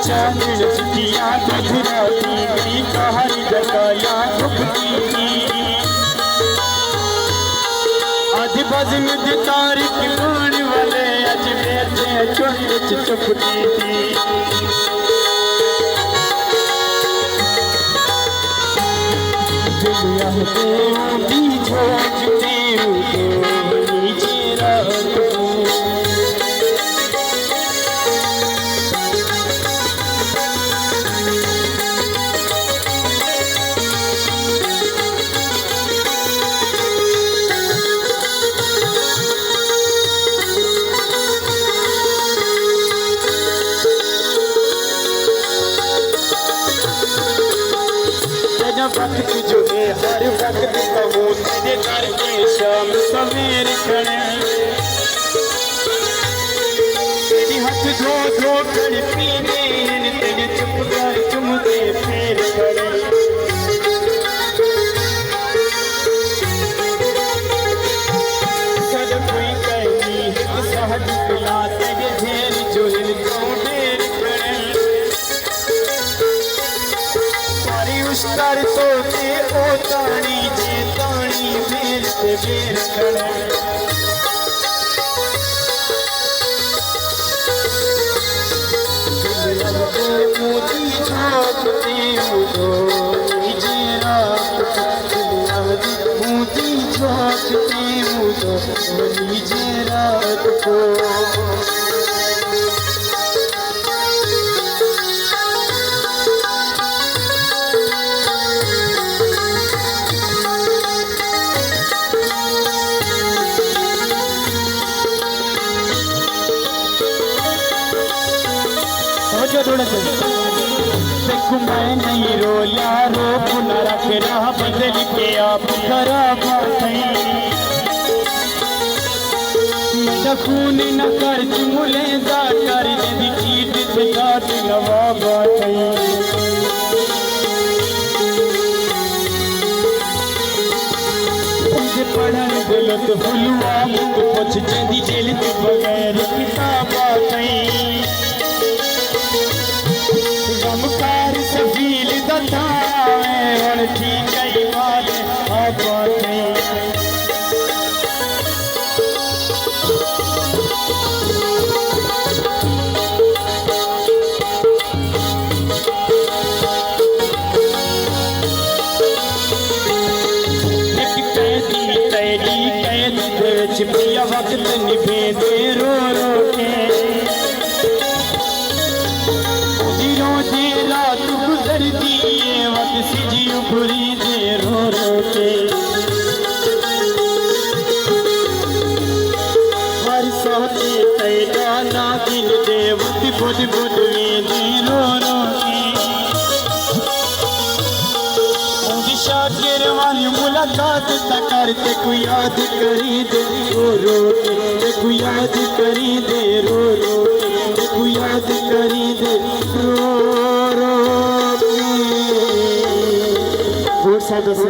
चांदन चिटिया धधराती गई कहर जकाया धुपती अज बजन दी तारीख लाने वाले अज मेरे चोरी चुपती थी दुनिया दी झोंकती नीचे रात वक्त जो है हर वक्त कहूँ तेरे घर के शाम सवेर खड़े तेरी हाथ धो धो कर पीने तेरे चुप कर चुमते फिर खड़े सद कोई कहनी सहज पिला तेरे ढेर जो हिल तो ढेर खड़े कर तो के ओ ताणी जे ताणी बेर से बेर खड़े मोती झांकते उदो नीचे रात मोती झांकते उदो नीचे रात को देखो मैं नहीं रोया रोक न रख रहा बदल के आप खराब खून न कर चुमले जा कर यदि कीट से काट लवा पढ़न गलत भुलवा कुछ जदी दिल के बगैर किताब गमकार सफील दताए ठीक कई बात आप छिपिया वक्त निभे दे रो रो के रोजे रात गुजरती है वक्त सिजी उभरी दे रो रो के हर सोते तेरा ना दिल दे वक्त बुद बुद में दे रो रो के शाकिर वाली मुलाकात करते कोई याद करी दे रो रो के कोई याद करी दे रो रो के कोई याद करी दे रो रो के।